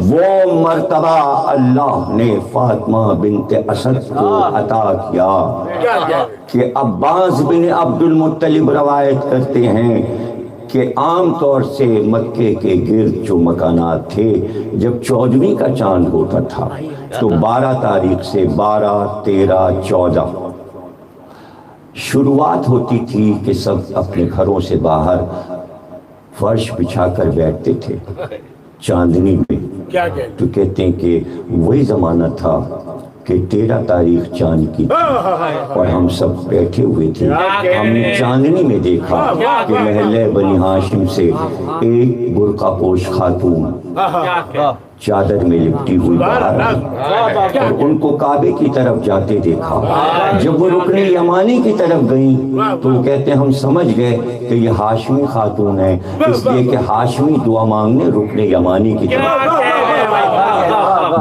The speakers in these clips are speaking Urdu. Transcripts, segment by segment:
وہ مرتبہ اللہ نے فاطمہ بنت اسد کو عطا کیا کہ عباس بن عبد المطلب روایت کرتے ہیں کہ عام طور سے مکے کے گرد جو مکانات تھے جب 14ویں کا چاند ہوتا تھا تو 12 تاریخ سے 12، 13، 14 شروعات ہوتی تھی کہ سب اپنے گھروں سے باہر فرش بچھا کر بیٹھتے تھے چاندنی میں. تو کہتے ہیں کہ وہی زمانہ تھا کہ 13 تاریخ چاند کی اور ہم سب بیٹھے ہوئے تھے. ہم نے چاندنی میں دیکھا کہ محلہ بنی ہاشم سے ایک برقع پوش خاتون چادر میں لپٹی ہوئی باہر آئی اور ان کو کعبے کی طرف جاتے دیکھا. جب وہ رکن یمانی کی طرف گئیں تو وہ کہتے ہیں ہم سمجھ گئے کہ یہ ہاشمی خاتون ہے، اس لیے کہ ہاشمی دعا مانگنے رکن یمانی کی طرف.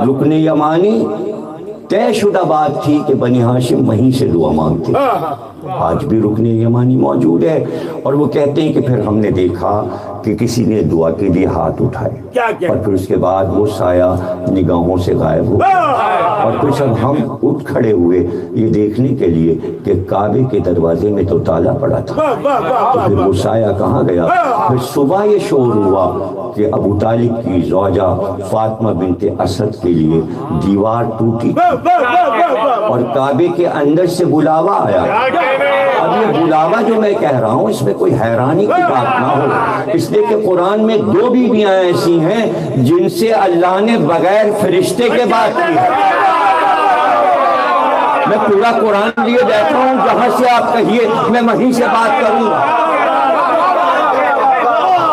رکن یمانی طے شدہ بات تھی کہ بنی ہاشم وہیں سے دعا مانگتے. آج بھی رکن یمانی موجود ہے. اور وہ کہتے ہیں کہ پھر ہم نے دیکھا کہ کسی نے دعا کے لیے ہاتھ اٹھائے اور پھر اس کے بعد وہ سایہ نگاہوں سے غائب ہو اور پھر سب ہم اٹھ کھڑے ہوئے یہ دیکھنے کے لیے کہ کعبے کے دروازے میں تو تالا پڑا تھا. تو پھر وہ سایہ کہاں گیا؟ پھر صبح یہ شور ہوا کہ ابو طالب کی زوجہ فاطمہ بنت اسد کے لیے دیوار ٹوٹی اور کعبے کے اندر سے بلاوا آیا. اب یہ بلاوا جو میں کہہ رہا ہوں اس میں کوئی حیرانی کی بات نہ ہو، اس لیے کہ قرآن میں 2 بیویاں ایسی ہیں جن سے اللہ نے بغیر فرشتے کے بات کی ہے. میں پورا قرآن لیے بیٹھا ہوں، جہاں سے آپ کہیے میں وہیں سے بات کروں.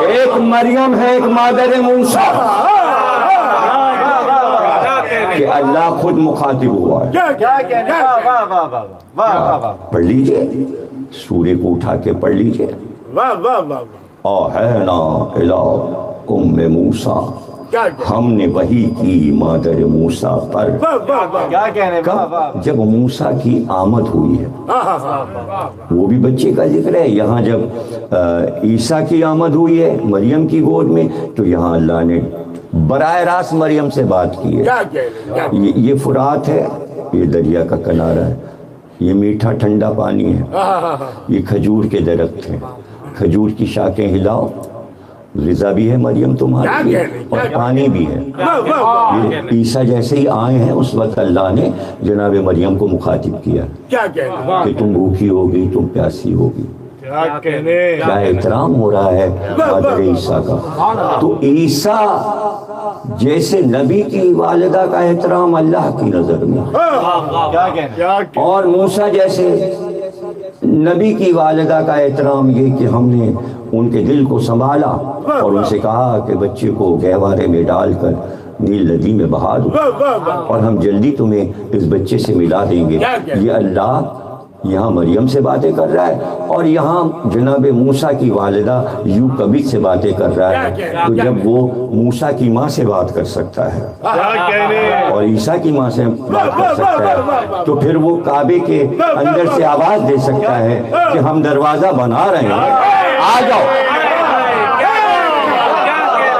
ایک مریم ہے، ایک مادر موسیٰ کہ اللہ خود مخاطب ہوا ہے. پڑھ لیجئے سورے کو اٹھا کے پڑھ لیجئے. آہینا الی ام موسیٰ، ہم نے وحی کی مادر موسیٰ پر. جب موسیٰ کی آمد ہوئی ہے وہ بھی بچے کا ذکر ہے. یہاں جب عیسیٰ کی آمد ہوئی ہے مریم کی گود میں تو یہاں اللہ نے براہ راست مریم سے بات کی ہے. یہ فرات ہے، یہ دریا کا کنارہ ہے، یہ میٹھا ٹھنڈا پانی ہے، یہ کھجور کے درخت ہیں، کھجور کی شاخیں ہلاؤ، غذا بھی ہے مریم تمہاری اور پانی بھی ہے. یہ عیسیٰ جیسے ہی آئے ہیں اس وقت اللہ نے جناب مریم کو مخاطب کیا کہ تم بھوکی ہوگی، تم پیاسی ہوگی. کیا احترام ہو رہا ہے مادر عیسیٰ کا. تو عیسیٰ جیسے نبی کی والدہ کا احترام اللہ کی نظر میں اور موسیٰ جیسے نبی کی والدہ کا احترام یہ کہ ہم نے ان کے دل کو سنبھالا اور ان سے کہا کہ بچے کو گہوارے میں ڈال کر نیل ندی میں بہا دو اور ہم جلدی تمہیں اس بچے سے ملا دیں گے. یہ اللہ یہاں مریم سے باتیں کر رہا ہے اور یہاں جناب موسیٰ کی والدہ یوکبید سے باتیں کر رہا ہے. تو جب وہ موسیٰ کی ماں سے بات کر سکتا ہے اور عیسیٰ کی ماں سے بات کر سکتا ہے تو پھر وہ کعبے کے اندر سے آواز دے سکتا ہے کہ ہم دروازہ بنا رہے ہیں، آ جاؤ.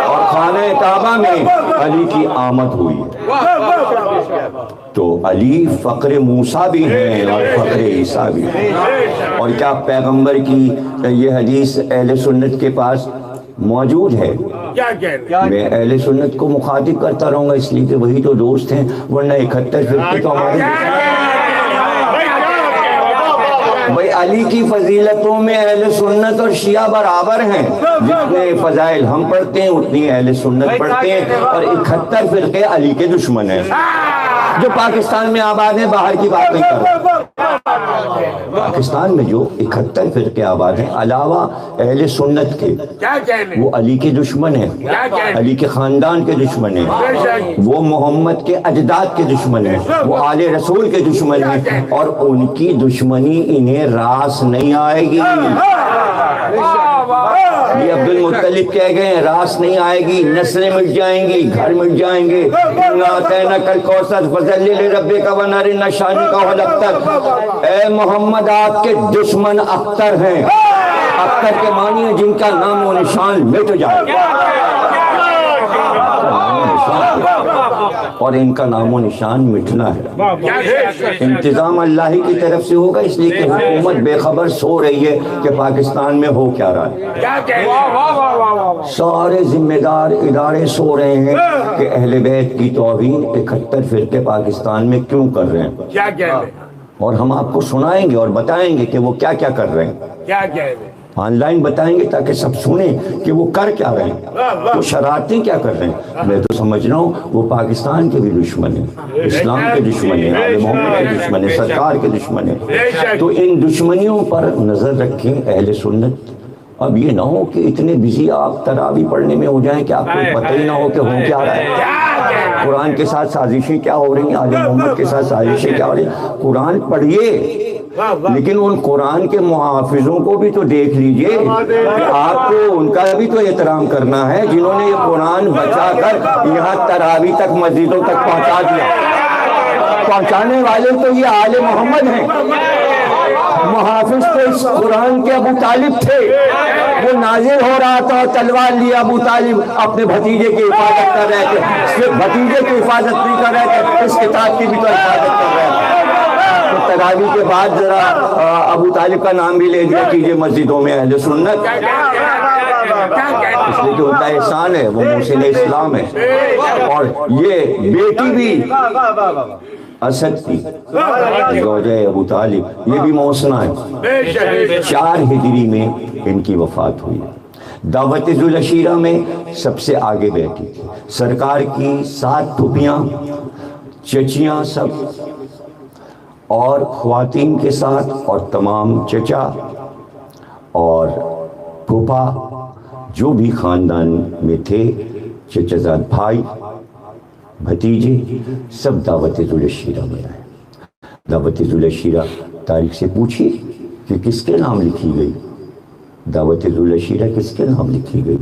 اور خانہ کعبہ میں علی کی آمد ہوئی. تو علی فقر موسیٰ بھی ہیں اور فقر عیسیٰ بھی ہیں. اور کیا پیغمبر کی یہ حدیث اہل سنت کے پاس موجود ہے؟ میں اہل سنت کو مخاطب کرتا رہوں گا اس لیے کہ وہی تو دوست ہیں، ورنہ 71 فرقے تو ہمارے. بھائی علی کی فضیلتوں میں اہل سنت اور شیعہ برابر ہیں. جتنے فضائل ہم پڑھتے ہیں اتنی اہل سنت پڑھتے ہیں اور 71 فرقے علی کے دشمن ہیں جو پاکستان میں آباد ہیں. باہر کی بات نہیں کر رہا. پاکستان میں جو 71 فرقے آباد ہیں علاوہ اہل سنت کے، وہ علی کے دشمن ہیں، علی کے خاندان کے دشمن ہیں، وہ محمد کے اجداد کے دشمن ہیں، وہ آل رسول کے دشمن ہیں اور ان کی دشمنی انہیں راس نہیں آئے گی. یہ عبد المطلب کہہ گئے ہیں راس نہیں آئے گی، نسلیں مٹ جائیں گی، گھر مٹ جائیں گے. ربک ونر نشانی کا اختر. اے محمد آپ کے دشمن اختر ہیں. اختر کے معنی ہے جن کا نام و نشان مٹ جائے. اور ان کا نام و نشان مٹنا ہے۔ انتظام اللہ ہی کی طرف سے ہوگا، اس لیے کہ حکومت بے خبر سو رہی ہے کہ پاکستان میں ہو کیا رہا ہے۔ سارے ذمہ دار ادارے سو رہے ہیں کہ اہل بیت کی توہین 71 فرقے پاکستان میں کیوں کر رہے ہیں، اور ہم آپ کو سنائیں گے اور بتائیں گے کہ وہ کیا کیا کر رہے ہیں، آن لائن بتائیں گے تاکہ سب سنیں کہ وہ کر کیا رہے ہیں، وہ شرارتیں کیا کر رہے ہیں۔ میں تو سمجھ رہا ہوں وہ پاکستان کے بھی دشمن ہیں، اسلام کے دشمن ہیں، آل محمد کے دشمن ہیں، سرکار کے دشمن ہیں۔ تو ان دشمنیوں پر نظر رکھیں اہل سنت۔ اب یہ نہ ہو کہ اتنے بزی آپ تراویح پڑھنے میں ہو جائیں کہ آپ کو پتہ ہی نہ ہو کہ ہو کیا رہا ہے، قرآن کے ساتھ سازشیں کیا ہو رہی ہیں، آل محمد کے ساتھ سازشیں کیا ہو رہی ہیں۔ قرآن پڑھیے، لیکن ان قرآن کے محافظوں کو بھی تو دیکھ لیجئے کہ آپ کو ان کا بھی تو احترام کرنا ہے، جنہوں نے یہ قرآن بچا کر یہاں تراویح تک مسجدوں تک پہنچا دیا۔ پہنچانے والے تو یہ آل محمد ہیں، محافظ تو اس قرآن کے ابو طالب تھے۔ وہ نازل ہو رہا تھا، تلوار لیا ابو طالب، اپنے بھتیجے کی حفاظت کر رہے تھے، صرف بھتیجے کی حفاظت نہیں کر رہے تھے، اس کتاب کی بھی تو حفاظت کر رہے تھے۔ تو تراویح کے بعد ذرا ابو طالب کا نام بھی لے دیا کیجئے مسجدوں میں اہل سنت، اس لیے کہ ان کا احسان ہے، وہ محسن اسلام ہے۔ اور یہ بیٹی بھی اسد کی زوجہ ابو طالب، یہ بھی محسنہ ہے۔ 4 ہجری میں ان کی وفات ہوئی۔ دعوت ذوالعشیرہ میں سب سے آگے بیٹھی، سرکار کی 7 پھوپھیاں چچیاں سب، اور خواتین کے ساتھ، اور تمام چچا اور پھوپھا جو بھی خاندان میں تھے، چچا زاد بھائی بھتیجے، سب دعوت ذوالعشیرہ میں آئے۔ دعوت ذوالعشیرہ تاریخ سے پوچھی کہ کس کے نام لکھی گئی، دعوت ذوالعشیرہ کس کے نام لکھی گئی؟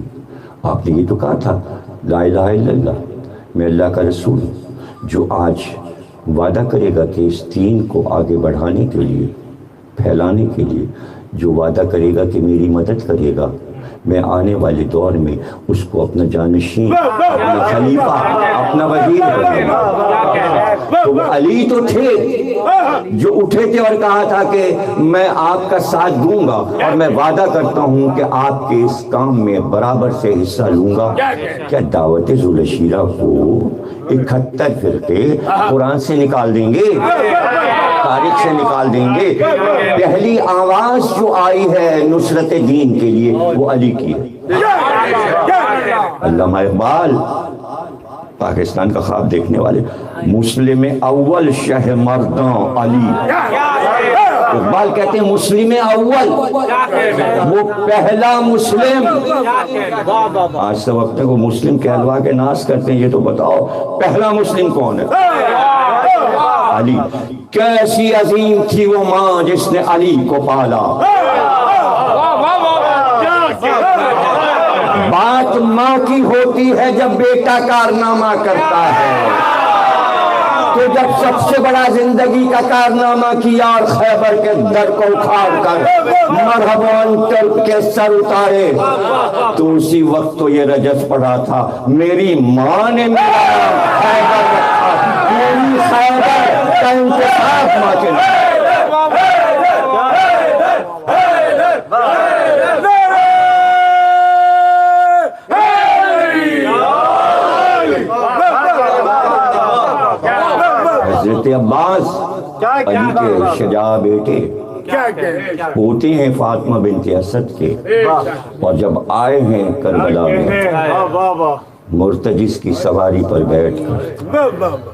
آپ نے یہ تو کہا تھا لا الہ الا اللہ، میں اللہ کا رسول ہوں۔ جو آج وعدہ کرے گا کہ اس دین کو آگے بڑھانے کے لیے، پھیلانے کے لیے، جو وعدہ کرے گا کہ میری مدد کرے گا، میں آنے والے دور میں اس کو اپنا جانشین، اپنا خلیفہ، اپنا وزیر بناؤں گا۔ تو وہ علی تو تھے جو اٹھے تھے اور کہا تھا کہ میں آپ کا ساتھ دوں گا، اور میں وعدہ کرتا ہوں کہ آپ کے اس کام میں برابر سے حصہ لوں گا۔ کیا دعوت ذوالعشیرہ کو 71 فرقے قرآن سے نکال دیں گے، تاریخ سے نکال دیں گے؟ پہلی آواز جو آئی ہے نصرت دین کے لیے وہ علی کی ہے۔ علامہ اقبال پاکستان کا خواب دیکھنے والے، مسلم اول شہ مرداں علی، اقبال کہتے ہیں مسلم اول، وہ پہلا مسلم۔ آج سے وقت کو مسلم کہلوا کے ناز کرتے ہیں، یہ تو بتاؤ پہلا مسلم کون ہے؟ علی۔ کیسی عظیم تھی وہ ماں جس نے علی کو پالا، بات ماں کی ہوتی ہے جب بیٹا کارنامہ کرتا ہے، تو جب سب سے بڑا زندگی کا کارنامہ کیا اور خیبر کے در کو اکھاڑ کر مرحباً ترک کے سر اتارے، تو اسی وقت تو یہ رجز پڑا تھا میری ماں نے میرا خیبر رکھا، میری خیبر کا انتصاب ماں کے لیے۔ حضرت عباس علی کے شجاع بیٹے ہوتے ہیں فاطمہ بنت اسد کے، اور جب آئے ہیں کربلا میں مرتجز کی سواری پر بیٹھ کر،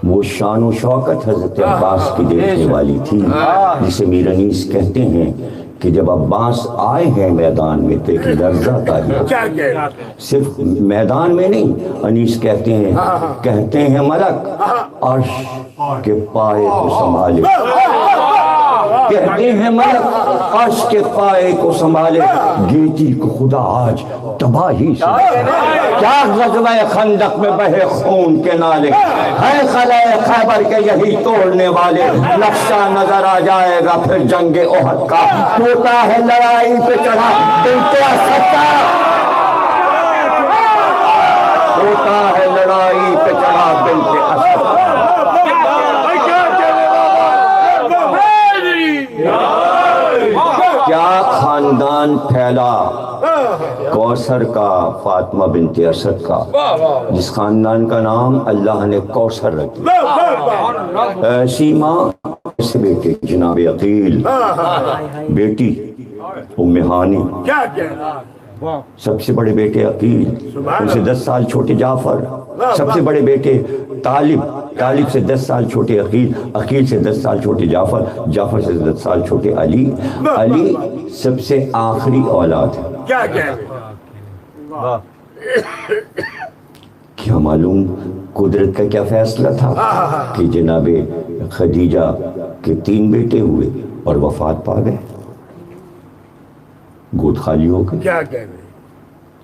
وہ شان و شوکت حضرت عباس کی دیکھنے والی تھی، جسے میر انیس کہتے ہیں کہ جب عباس آئے ہیں میدان میں تو ایک لرزہ تاری، صرف میدان میں نہیں، انیس کہتے ہیں ملک عرش کے پائے کو سنبھالے، کہتے ہیں ملک عرش کے پائے کو سنبھالے، گیتی کو خدا آج تباہی سے، کیا غزوہ خندق میں بہے خون کے نالے، ہے خلائے خیبر کے یہی توڑنے والے، نقشہ نظر آ جائے گا پھر جنگ احد کا، ہوتا ہے لڑائی پہ چڑھا بنت اسد کا، ہوتا ہے لڑائی پہ چڑھا بنت اسد کا۔ کوثر کا، فاطمہ بنت اسد کا، جس خاندان کا نام اللہ نے کوثر رکھ دیا۔ ایسی ماں سے بیٹے جناب عقیل، بیٹی ام ہانی، سب سے بڑے بیٹے عقیل، ان سے 10 سال چھوٹے جعفر، سب سے بڑے بیٹے طالب، طالب سے 10 سال چھوٹے عقیل، عقیل سے 10 سال چھوٹے جعفر، جعفر سے 10 سال چھوٹے علی، علی سب سے آخری اولاد ہے۔ کیا معلوم قدرت کا کیا فیصلہ تھا کہ جناب خدیجہ کے 3 بیٹے ہوئے اور وفات پا گئے، گود خالی ہو گئے۔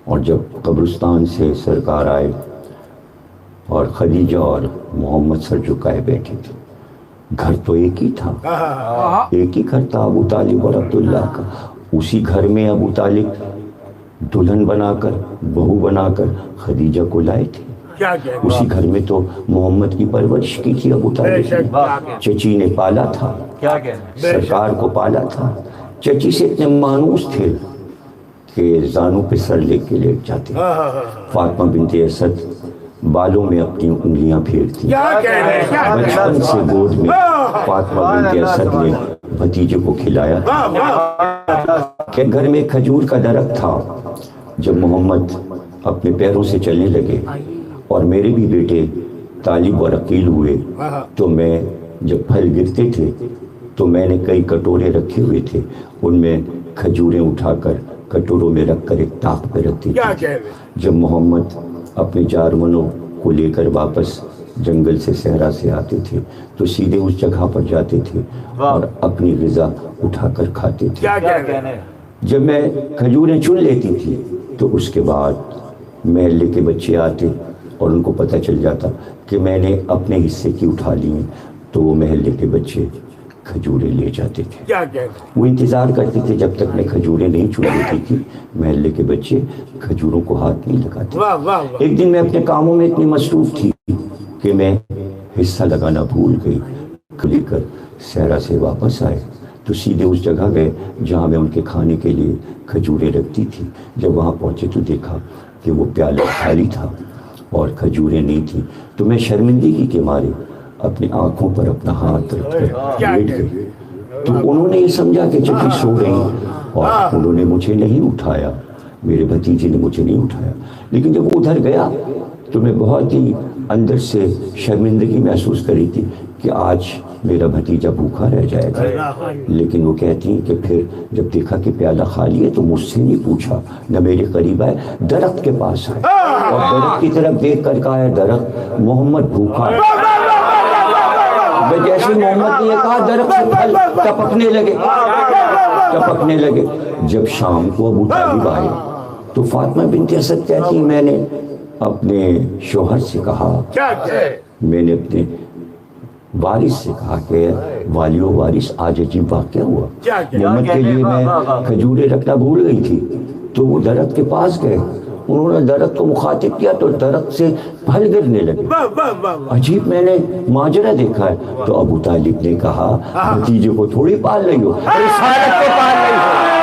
اور جب قبرستان سے سرکار آئے اور خدیجہ اور محمد سر جھکائے بیٹھے تھے، گھر تو ایک ہی تھا، ایک ہی گھر تھا ابو طالب اور عبداللہ کا، اسی گھر میں ابو طالب دلہن بنا کر، بہو بنا کر خدیجہ کو لائے تھے، اسی گھر میں تو محمد کی پرورش کی تھی ابو طالب نے، چچی نے پالا تھا، سرکار کو پالا تھا، چچی سے اتنے مانوس تھے کہ زانوں پہ سر لے کے لیٹ جاتے۔ فاطمہ بنت اسد بالوں میں اپنی انگلیاں پھیرتی، بچپن سے گود میں فاطمہ بنت اسد نے بھتیجے کو کھلایا کہ گھر میں کھجور کا درخت تھا۔ جب محمد اپنے پیروں سے چلنے لگے اور میرے بھی بیٹے طالب اور عقیل ہوئے تو میں جب پھل گرتے تھے تو میں نے کئی کٹورے رکھے ہوئے تھے، ان میں کھجوریں اٹھا کر کٹوروں میں رکھ کر ایک طاق پہ رکھتی تھی۔ جب محمد اپنے جارمنوں کو لے کر واپس جنگل سے صحرا سے آتے تھے تو سیدھے اس جگہ پر جاتے تھے اور اپنی غذا اٹھا کر کھاتے تھے۔ جب میں کھجوریں چن لیتی تھی تو اس کے بعد محلے کے بچے آتے اور ان کو پتہ چل جاتا کہ میں نے اپنے حصے کی اٹھا لی ہیں تو وہ محلے کے بچے کھجوریں لے جاتے تھے۔ وہ انتظار کرتے تھے جب تک میں کھجوریں نہیں چن لیتی تھی، محلے کے بچے کھجوروں کو ہاتھ نہیں لگاتے۔ ایک دن میں اپنے کاموں میں اتنی مصروف تھی کہ میں حصہ لگانا بھول گئی۔ لے کر صحرا سے واپس آئے تو سیدھے اس جگہ گئے جہاں میں ان کے کھانے کے لیے کھجوریں رکھتی تھی۔ جب وہاں پہنچے تو دیکھا کہ وہ پیالہ خالی تھا اور کھجوریں نہیں تھیں، تو میں شرمندگی کے مارے اپنی آنکھوں پر اپنا ہاتھ رکھ کر لیٹ گئی۔ تو انہوں نے یہ سمجھا کہ چچی سو رہی اور انہوں نے مجھے نہیں اٹھایا، میرے بھتیجے نے مجھے نہیں اٹھایا۔ لیکن جب وہ ادھر گیا تو میں بہت ہی اندر سے شرمندگی محسوس کری تھی کہ آج میرا بھتیجا بھوکا رہ جائے گا۔ لیکن وہ کہتی ہیں کہ پھر جب دیکھا کہ پیالہ خالی ہے تو مجھ سے نہیں پوچھا، نہ میرے قریب آئے، درخت کے پاس آئے اور درخت کی طرف دیکھ کر کہا ہے درخت محمد بھوکا ہے۔ جیسے محمد نے یہ کہا درخت سے پھل ٹپکنے لگے۔ جب شام کو ابو طالب آئے تو فاطمہ بنت اسد کہتی میں نے اپنے شوہر سے کہا، میں نے اپنے وارث سے کہا کہ والی و وارث آج عجیب واقعہ ہوا، محمد کے لیے میں کھجوریں رکھنا بھول گئی تھی۔ تو وہ درخت کے پاس گئے، انہوں نے درخت کو مخاطب کیا تو درخت سے پھل گرنے لگے۔ عجیب میں نے ماجرا دیکھا ہے۔ تو ابو طالب نے کہا بھتیجے کو تھوڑی پال رہی ہو، رسالت کو پال رہی ہو۔